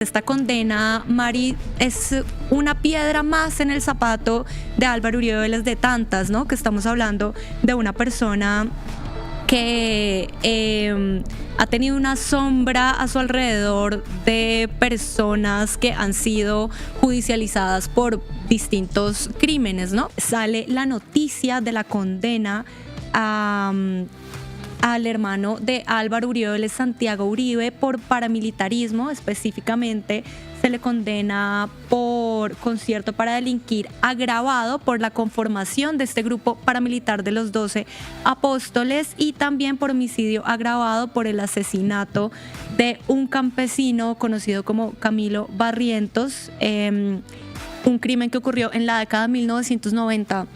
Esta condena, Mari, es una piedra más en el zapato de Álvaro Uribe Vélez, de tantas, ¿no? Que estamos hablando de una persona que ha tenido una sombra a su alrededor de personas que han sido judicializadas por distintos crímenes, ¿no? Sale la noticia de la condena al hermano de Álvaro Uribe Vélez, Santiago Uribe, por paramilitarismo. Específicamente se le condena por concierto para delinquir agravado por la conformación de este grupo paramilitar de los 12 apóstoles, y también por homicidio agravado por el asesinato de un campesino conocido como Camilo Barrientos, un crimen que ocurrió en la década de 1990.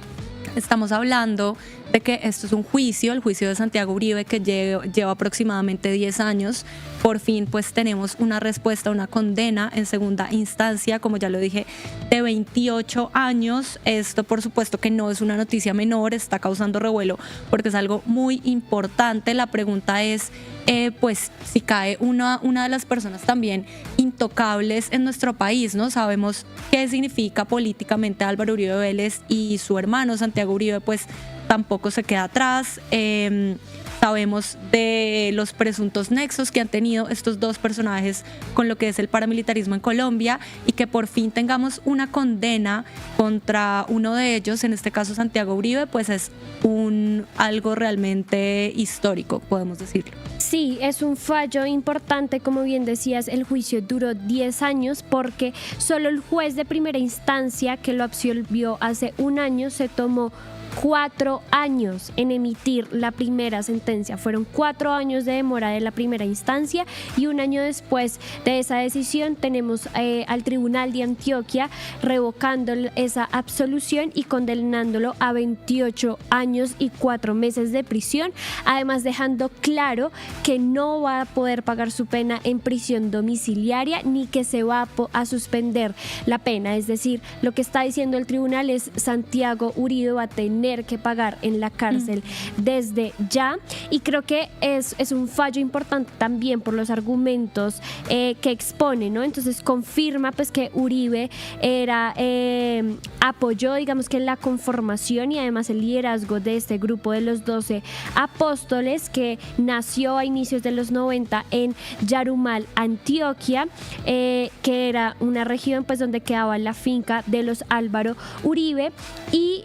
Estamos hablando de que esto es un juicio, el juicio de Santiago Uribe, que lleva aproximadamente 10 años. Por fin pues tenemos una respuesta, una condena en segunda instancia, como ya lo dije, de 28 años. Esto por supuesto que no es una noticia menor, está causando revuelo porque es algo muy importante. La pregunta es pues si cae una de las personas también intocables en nuestro país, ¿no? Sabemos qué significa políticamente Álvaro Uribe Vélez, y su hermano Santiago Uribe pues tampoco se queda atrás. Sabemos de los presuntos nexos que han tenido estos dos personajes con lo que es el paramilitarismo en Colombia, y que por fin tengamos una condena contra uno de ellos, en este caso Santiago Uribe, pues es algo realmente histórico, podemos decirlo. Sí, es un fallo importante. Como bien decías, el juicio duró 10 años porque solo el juez de primera instancia, que lo absolvió hace un año, se tomó 4 años en emitir la primera sentencia. Fueron 4 años de demora de la primera instancia, y un año después de esa decisión tenemos al Tribunal de Antioquia revocando esa absolución y condenándolo a 28 años y 4 meses de prisión, además dejando claro que no va a poder pagar su pena en prisión domiciliaria, ni que se va a suspender la pena. Es decir, lo que está diciendo el tribunal es: Santiago Uribe va a tener que pagar en la cárcel desde ya. Y creo que es un fallo importante también por los argumentos que expone, ¿no? Entonces confirma pues que Uribe apoyó, digamos, que la conformación y además el liderazgo de este grupo de los 12 apóstoles, que nació a inicios de los 90 en Yarumal, Antioquia, que era una región pues donde quedaba la finca de los Álvaro Uribe. Y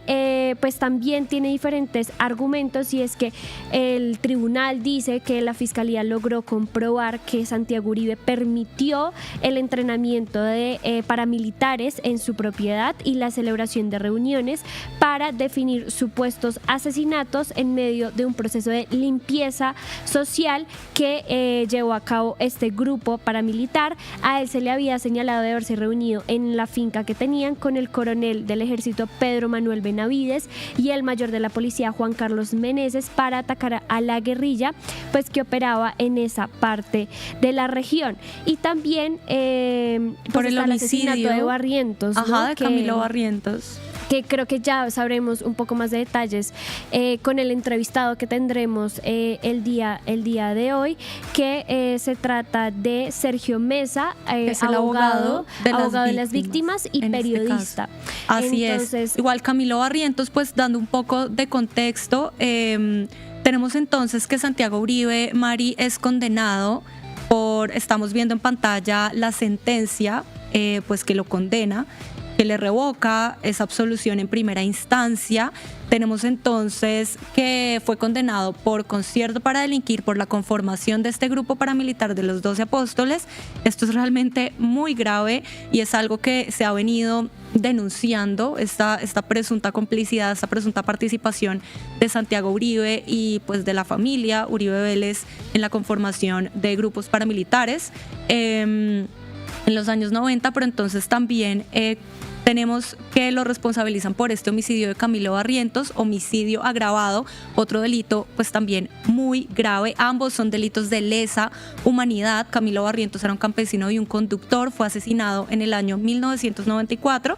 pues también tiene diferentes argumentos, y es que el tribunal dice que la fiscalía logró comprobar que Santiago Uribe permitió el entrenamiento de paramilitares en su propiedad y la celebración de reuniones para definir supuestos asesinatos en medio de un proceso de limpieza social que llevó a cabo este grupo paramilitar. A él se le había señalado de haberse reunido en la finca que tenían con el coronel del ejército Pedro Manuel Benavides y el mayor de la policía Juan Carlos Meneses para atacar a la guerrilla pues que operaba en esa parte de la región. Y también por el asesinato de Barrientos, ¿no? De Camilo Barrientos, que creo que ya sabremos un poco más de detalles con el entrevistado que tendremos el día de hoy, que se trata de Sergio Mesa, es el abogado de las víctimas y periodista. Así es. Igual Camilo Barrientos, pues dando un poco de contexto, tenemos entonces que Santiago Uribe, Mari, es condenado estamos viendo en pantalla la sentencia pues que lo condena, que le revoca esa absolución en primera instancia. Tenemos entonces que fue condenado por concierto para delinquir, por la conformación de este grupo paramilitar de los 12 apóstoles. Esto es realmente muy grave y es algo que se ha venido denunciando, esta presunta complicidad, esta presunta participación de Santiago Uribe y pues de la familia Uribe Vélez en la conformación de grupos paramilitares en los años 90, pero entonces también tenemos que lo responsabilizan por este homicidio de Camilo Barrientos, homicidio agravado, otro delito pues también muy grave. Ambos son delitos de lesa humanidad. Camilo Barrientos era un campesino y un conductor, fue asesinado en el año 1994.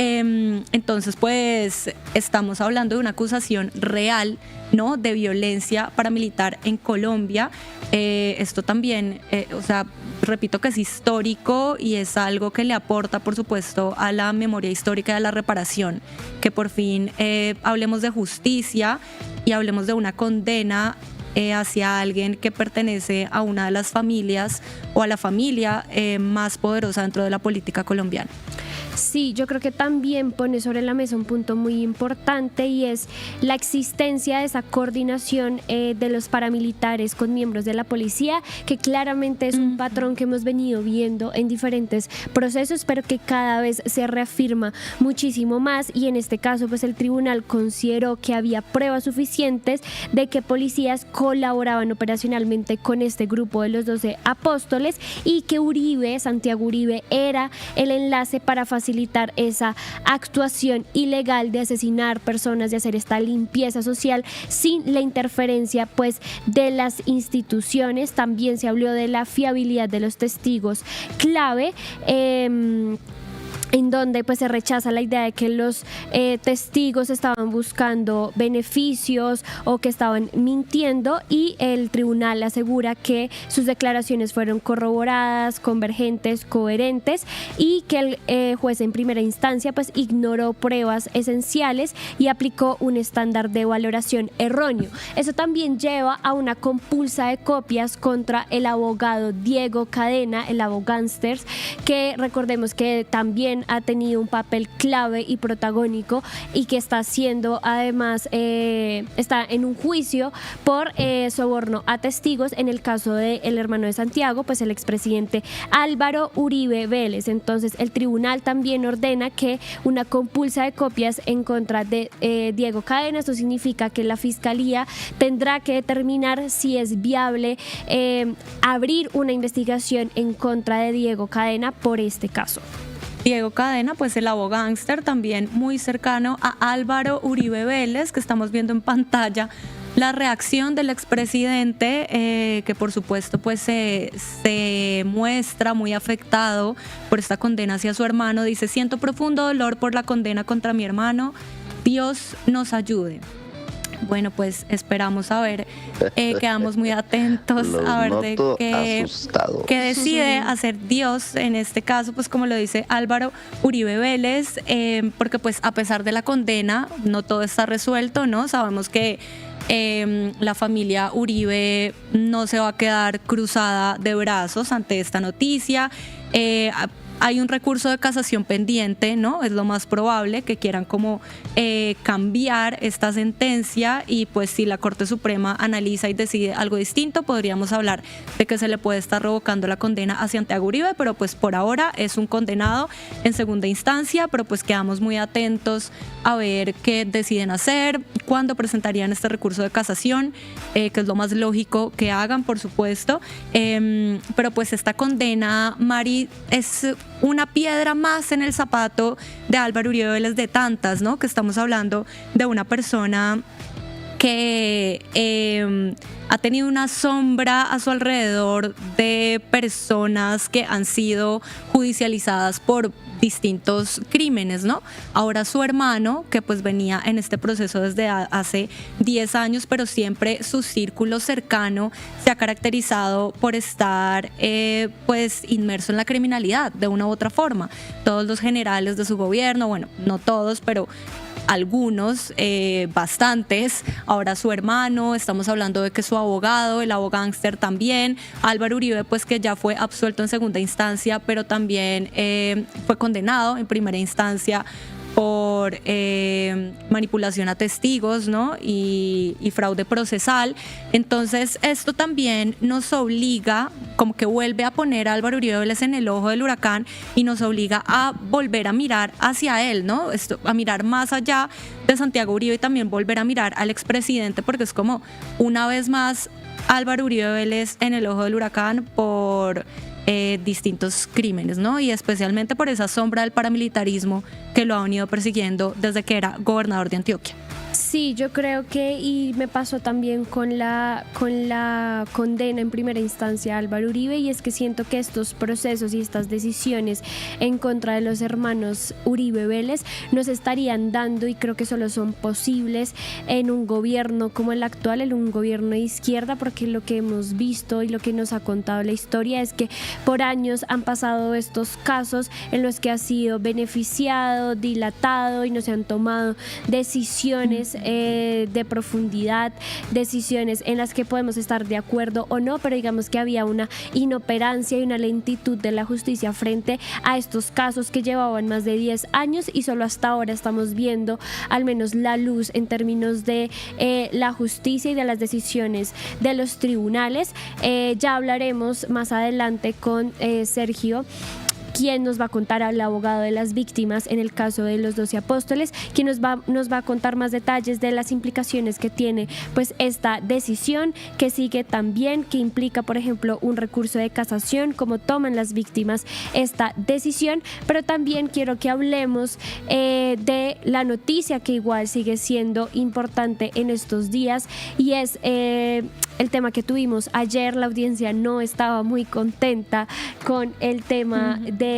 Entonces, pues estamos hablando de una acusación real, ¿no?, de violencia paramilitar en Colombia. Esto también, o sea, repito que es histórico y es algo que le aporta, por supuesto, a la memoria histórica y a la reparación, que por fin hablemos de justicia y hablemos de una condena hacia alguien que pertenece a una de las familias o a la familia más poderosa dentro de la política colombiana. Sí, yo creo que también pone sobre la mesa un punto muy importante y es la existencia de esa coordinación de los paramilitares con miembros de la policía, que claramente es un patrón que hemos venido viendo en diferentes procesos, pero que cada vez se reafirma muchísimo más, y en este caso pues el tribunal consideró que había pruebas suficientes de que policías colaboraban operacionalmente con este grupo de los 12 apóstoles y que Uribe, Santiago Uribe, era el enlace para facilitar esa actuación ilegal de asesinar personas, de hacer esta limpieza social sin la interferencia pues de las instituciones. También se habló de la fiabilidad de los testigos clave, en donde pues se rechaza la idea de que los testigos estaban buscando beneficios o que estaban mintiendo, y el tribunal asegura que sus declaraciones fueron corroboradas, convergentes, coherentes, y que el juez en primera instancia pues ignoró pruebas esenciales y aplicó un estándar de valoración erróneo. Eso también lleva a una compulsa de copias contra el abogado Diego Cadena, el abogánster, que recordemos que también ha tenido un papel clave y protagónico y que está haciendo además está en un juicio por soborno a testigos en el caso del hermano de Santiago, pues el expresidente Álvaro Uribe Vélez. Entonces el tribunal también ordena que una compulsa de copias en contra de Diego Cadena. Esto significa que la fiscalía tendrá que determinar si es viable abrir una investigación en contra de Diego Cadena por este caso. Diego Cadena, pues el abogánster también muy cercano a Álvaro Uribe Vélez, que estamos viendo en pantalla la reacción del expresidente, que por supuesto pues se muestra muy afectado por esta condena hacia su hermano. Dice: siento profundo dolor por la condena contra mi hermano, Dios nos ayude. Bueno, pues esperamos a ver, quedamos muy atentos a ver de qué decide hacer Dios en este caso, pues como lo dice Álvaro Uribe Vélez, porque pues a pesar de la condena no todo está resuelto, ¿no? Sabemos que la familia Uribe no se va a quedar cruzada de brazos ante esta noticia. Hay un recurso de casación pendiente, ¿no? Es lo más probable que quieran como cambiar esta sentencia, y pues si la Corte Suprema analiza y decide algo distinto, podríamos hablar de que se le puede estar revocando la condena a Santiago Uribe, pero pues por ahora es un condenado en segunda instancia, pero pues quedamos muy atentos a ver qué deciden hacer, cuándo presentarían este recurso de casación, que es lo más lógico que hagan, por supuesto, pero pues esta condena, Mari, es una piedra más en el zapato de Álvaro Uribe Vélez, de tantas, ¿no? Que estamos hablando de una persona que ha tenido una sombra a su alrededor de personas que han sido judicializadas por distintos crímenes, ¿no? Ahora su hermano, que pues venía en este proceso desde hace 10 años, pero siempre su círculo cercano se ha caracterizado por estar pues inmerso en la criminalidad de una u otra forma. Todos los generales de su gobierno, bueno, no todos, pero algunos, bastantes. Ahora su hermano, estamos hablando de que su abogado, el abogánster también, Álvaro Uribe, pues que ya fue absuelto en segunda instancia, pero también fue condenado en primera instancia por manipulación a testigos, ¿no? y fraude procesal. Entonces esto también nos obliga, como que vuelve a poner a Álvaro Uribe Vélez en el ojo del huracán y nos obliga a volver a mirar hacia él, ¿no? A mirar más allá de Santiago Uribe y también volver a mirar al expresidente, porque es como una vez más Álvaro Uribe Vélez en el ojo del huracán por distintos crímenes, ¿no? Y especialmente por esa sombra del paramilitarismo que lo ha venido persiguiendo desde que era gobernador de Antioquia. Sí, yo creo que, y me pasó también con la condena en primera instancia a Álvaro Uribe, y es que siento que estos procesos y estas decisiones en contra de los hermanos Uribe Vélez nos estarían dando, y creo que solo son posibles en un gobierno como el actual, en un gobierno de izquierda, porque lo que hemos visto y lo que nos ha contado la historia es que por años han pasado estos casos en los que ha sido beneficiado, dilatado y no se han tomado decisiones de profundidad, decisiones en las que podemos estar de acuerdo o no, pero digamos que había una inoperancia y una lentitud de la justicia frente a estos casos que llevaban más de 10 años, y solo hasta ahora estamos viendo al menos la luz en términos de la justicia y de las decisiones de los tribunales. Ya hablaremos más adelante con Sergio, quien nos va a contar, al abogado de las víctimas en el caso de los 12 apóstoles, quien nos va a contar más detalles de las implicaciones que tiene pues esta decisión, que sigue también, que implica por ejemplo un recurso de casación, cómo toman las víctimas esta decisión. Pero también quiero que hablemos de la noticia que igual sigue siendo importante en estos días, y es el tema que tuvimos ayer. La audiencia no estaba muy contenta con el tema de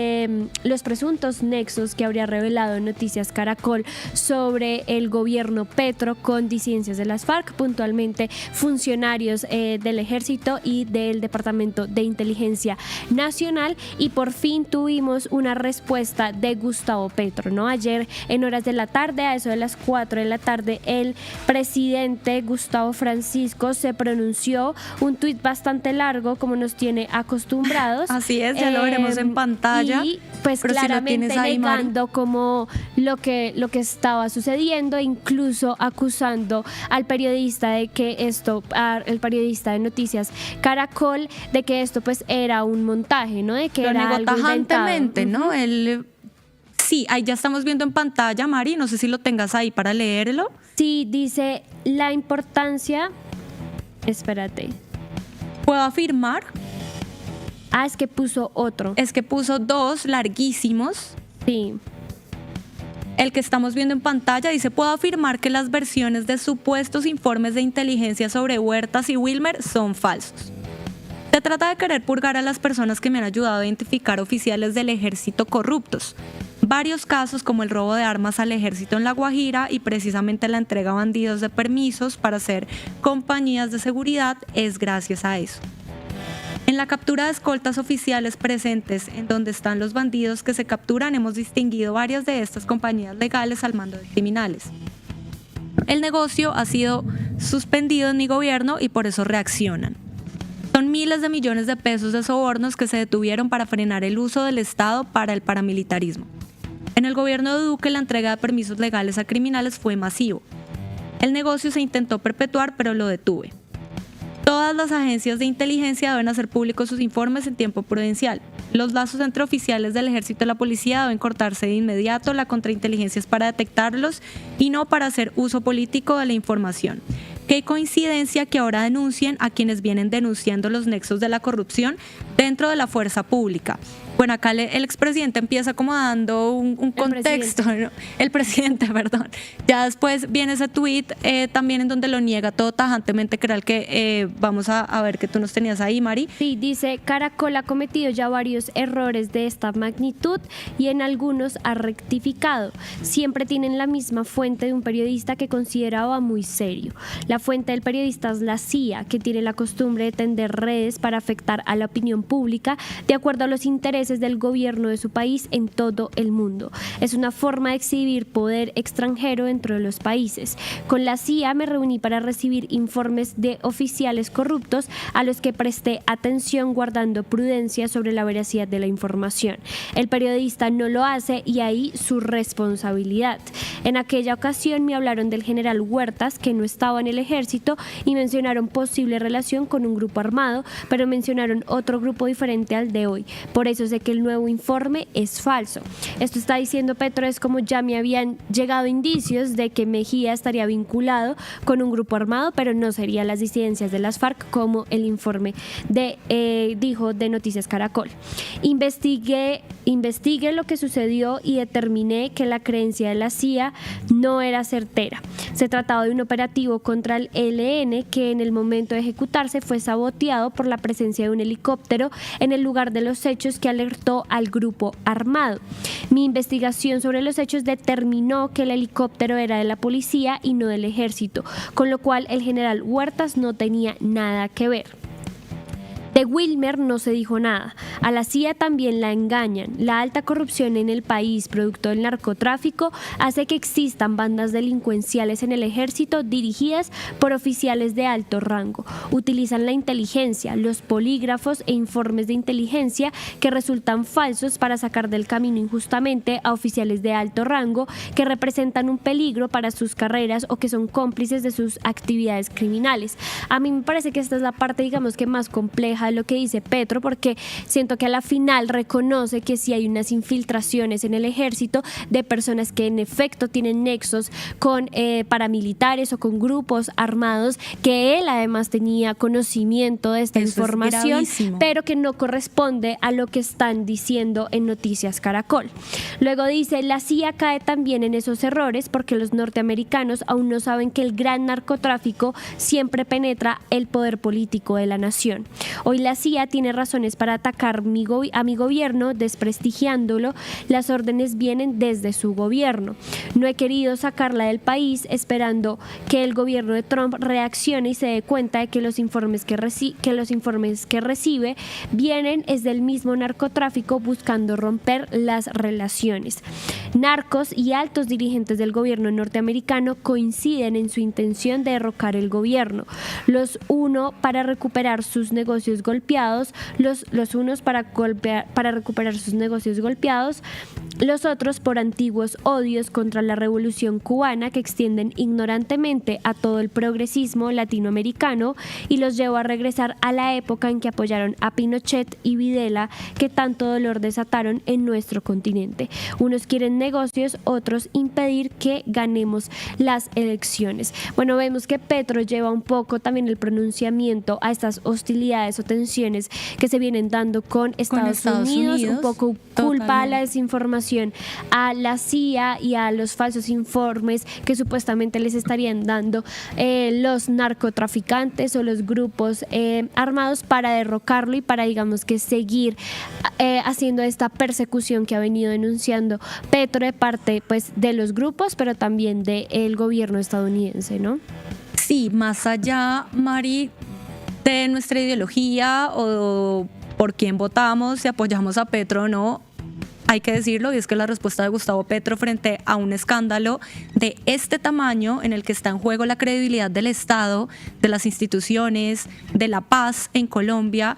los presuntos nexos que habría revelado Noticias Caracol sobre el gobierno Petro con disidencias de las FARC, puntualmente funcionarios del Ejército y del Departamento de Inteligencia Nacional. Y por fin tuvimos una respuesta de Gustavo Petro, ¿no? Ayer en horas de la tarde, a eso de las 4 de la tarde, el presidente Gustavo Francisco se pronunció, un tuit bastante largo como nos tiene acostumbrados. Así es, ya lo veremos en pantalla. Y pues pero claramente si ahí, negando Mari, como lo que estaba sucediendo, incluso acusando al periodista de que esto, el periodista de Noticias Caracol, de que esto pues era un montaje, ¿no? De que lo era negó algo tajantemente, ¿no? Él, sí, ahí ya estamos viendo en pantalla, Mari, no sé si lo tengas ahí para leerlo. Sí, dice la importancia, espérate. ¿Puedo afirmar? Ah, es que puso otro. Es que puso dos larguísimos. Sí. El que estamos viendo en pantalla dice: puedo afirmar que las versiones de supuestos informes de inteligencia sobre Huertas y Wilmer son falsos. Se trata de querer purgar a las personas que me han ayudado a identificar oficiales del ejército corruptos. Varios casos como el robo de armas al ejército en La Guajira y precisamente la entrega a bandidos de permisos para hacer compañías de seguridad es gracias a eso. En la captura de escoltas oficiales presentes en donde están los bandidos que se capturan, hemos distinguido varias de estas compañías legales al mando de criminales. El negocio ha sido suspendido en mi gobierno y por eso reaccionan. Son miles de millones de pesos de sobornos que se detuvieron para frenar el uso del Estado para el paramilitarismo. En el gobierno de Duque la entrega de permisos legales a criminales fue masivo. El negocio se intentó perpetuar, pero lo detuve. Todas las agencias de inteligencia deben hacer públicos sus informes en tiempo prudencial. Los lazos entre oficiales del ejército y la policía deben cortarse de inmediato. La contrainteligencia es para detectarlos y no para hacer uso político de la información. Qué coincidencia que ahora denuncien a quienes vienen denunciando los nexos de la corrupción dentro de la fuerza pública. Bueno, acá el expresidente empieza como dando un contexto, ¿no? El presidente, perdón. Ya después viene ese tuit también en donde lo niega todo tajantemente, que era el que vamos a ver que tú nos tenías ahí, Mari. Sí, dice: Caracol ha cometido ya varios errores de esta magnitud y en algunos ha rectificado. Siempre tienen la misma fuente de un periodista que consideraba muy serio. La fuente del periodista es la CIA, que tiene la costumbre de tender redes para afectar a la opinión pública de acuerdo a los intereses del gobierno de su país en todo el mundo. Es una forma de exhibir poder extranjero dentro de los países. Con la CIA me reuní para recibir informes de oficiales corruptos a los que presté atención guardando prudencia sobre la veracidad de la información. El periodista no lo hace y ahí su responsabilidad. En aquella ocasión me hablaron del general Huertas, que no estaba en el ejército, y mencionaron posible relación con un grupo armado, pero mencionaron otro grupo diferente al de hoy. Por eso sé que el nuevo informe es falso. Esto está diciendo Petro, es como ya me habían llegado indicios de que Mejía estaría vinculado con un grupo armado, pero no serían las disidencias de las FARC como el informe dijo de Noticias Caracol. Investigué investigué lo que sucedió y determiné que la creencia de la CIA no era certera. Se trataba de un operativo contra el ELN que en el momento de ejecutarse fue saboteado por la presencia de un helicóptero en el lugar de los hechos que alertó al grupo armado. Mi investigación sobre los hechos determinó que el helicóptero era de la policía y no del ejército, con lo cual el general Huertas no tenía nada que ver. De Wilmer no se dijo nada. A la CIA también la engañan. La alta corrupción en el país, producto del narcotráfico, hace que existan bandas delincuenciales en el ejército dirigidas por oficiales de alto rango. Utilizan la inteligencia, los polígrafos e informes de inteligencia que resultan falsos para sacar del camino injustamente a oficiales de alto rango que representan un peligro para sus carreras o que son cómplices de sus actividades criminales. A mí me parece que esta es la parte, digamos, que más compleja de lo que dice Petro, porque siento que a la final reconoce que sí hay unas infiltraciones en el ejército de personas que en efecto tienen nexos con paramilitares o con grupos armados, que él además tenía conocimiento de esta información, pero que no corresponde a lo que están diciendo en Noticias Caracol. Luego dice, la CIA cae también en esos errores porque los norteamericanos aún no saben que el gran narcotráfico siempre penetra el poder político de la nación. Hoy la CIA tiene razones para atacar a mi gobierno, desprestigiándolo. Las órdenes vienen desde su gobierno. No he querido sacarla del país esperando que el gobierno de Trump reaccione y se dé cuenta de que los informes que recibe vienen es del mismo narcotráfico buscando romper las relaciones. Narcos y altos dirigentes del gobierno norteamericano coinciden en su intención de derrocar el gobierno. Los uno para recuperar sus negocios golpeados, los unos para recuperar sus negocios golpeados, los otros por antiguos odios contra la revolución cubana que extienden ignorantemente a todo el progresismo latinoamericano y los llevó a regresar a la época en que apoyaron a Pinochet y Videla, que tanto dolor desataron en nuestro continente. Unos quieren negocios, otros impedir que ganemos las elecciones. Bueno, vemos que Petro lleva un poco también el pronunciamiento a estas hostilidades o tensiones que se vienen dando con Estados Unidos, un poco culpa a la desinformación a la CIA y a los falsos informes que supuestamente les estarían dando los narcotraficantes o los grupos armados para derrocarlo y para, digamos, que seguir haciendo esta persecución que ha venido denunciando Petro de parte, pues, de los grupos, pero también del gobierno estadounidense, ¿no? Sí, más allá, Mari, de nuestra ideología o por quién votamos, si apoyamos a Petro o no, hay que decirlo, y es que la respuesta de Gustavo Petro frente a un escándalo de este tamaño en el que está en juego la credibilidad del Estado, de las instituciones, de la paz en Colombia,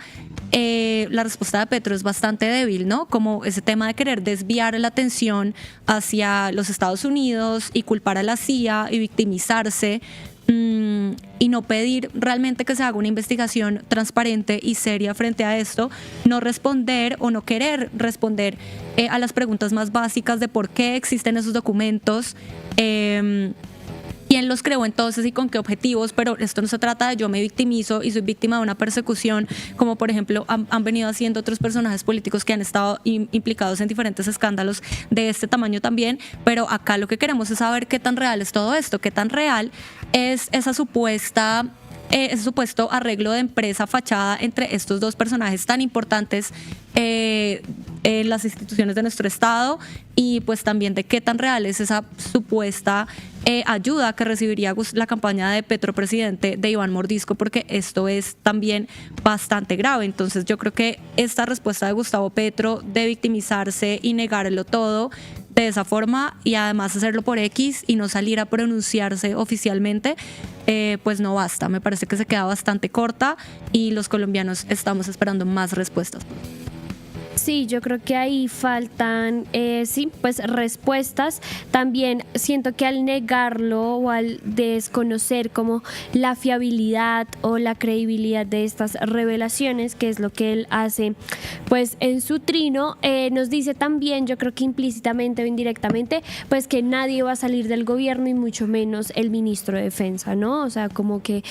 la respuesta de Petro es bastante débil, ¿no? Como ese tema de querer desviar la atención hacia los Estados Unidos y culpar a la CIA y victimizarse, y no pedir realmente que se haga una investigación transparente y seria frente a esto, no responder o no querer responder a las preguntas más básicas de por qué existen esos documentos, quién los creó entonces y con qué objetivos. Pero esto no se trata de yo me victimizo y soy víctima de una persecución, como por ejemplo han venido haciendo otros personajes políticos que han estado implicados en diferentes escándalos de este tamaño también. Pero acá lo que queremos es saber qué tan real es todo esto, qué tan real es ese supuesto arreglo de empresa fachada entre estos dos personajes tan importantes en las instituciones de nuestro Estado, y pues también de qué tan real es esa supuesta ayuda que recibiría la campaña de Petro presidente de Iván Mordisco, porque esto es también bastante grave. Entonces yo creo que esta respuesta de Gustavo Petro de victimizarse y negarlo todo de esa forma y además hacerlo por X y no salir a pronunciarse oficialmente, pues no basta. Me parece que se queda bastante corta y los colombianos estamos esperando más respuestas. Sí, yo creo que ahí faltan, pues respuestas. También siento que al negarlo o al desconocer como la fiabilidad o la credibilidad de estas revelaciones, que es lo que él hace pues en su trino, nos dice también, yo creo que implícitamente o indirectamente, pues que nadie va a salir del gobierno y mucho menos el ministro de Defensa, ¿no? O sea, como que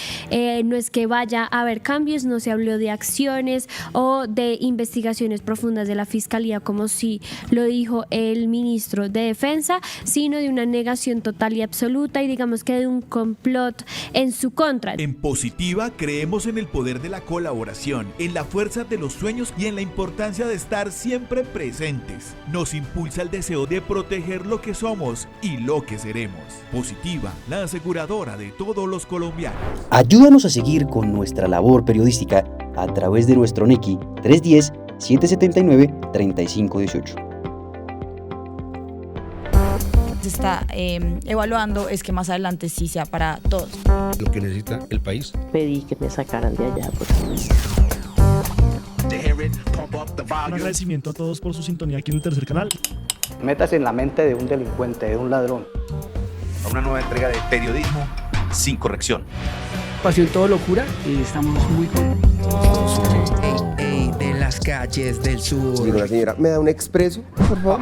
no es que vaya a haber cambios, no se habló de acciones o de investigaciones profundas demandas de la Fiscalía, como sí lo dijo el ministro de Defensa, sino de una negación total y absoluta y digamos que de un complot en su contra. En Positiva creemos en el poder de la colaboración, en la fuerza de los sueños y en la importancia de estar siempre presentes. Nos impulsa el deseo de proteger lo que somos y lo que seremos. Positiva, la aseguradora de todos los colombianos. Ayúdanos a seguir con nuestra labor periodística a través de nuestro NECI 310-779-3518. Se está evaluando es que más adelante sí sea para todos. Lo que necesita el país. Pedí que me sacaran de allá. Un agradecimiento a todos por su sintonía aquí en el tercer canal. Métase en la mente de un delincuente, de un ladrón. A una nueva entrega de periodismo sin corrección. Pasión todo locura y estamos muy contentos. De las calles del sur. Digo, la señora, ¿me da un expreso, por favor?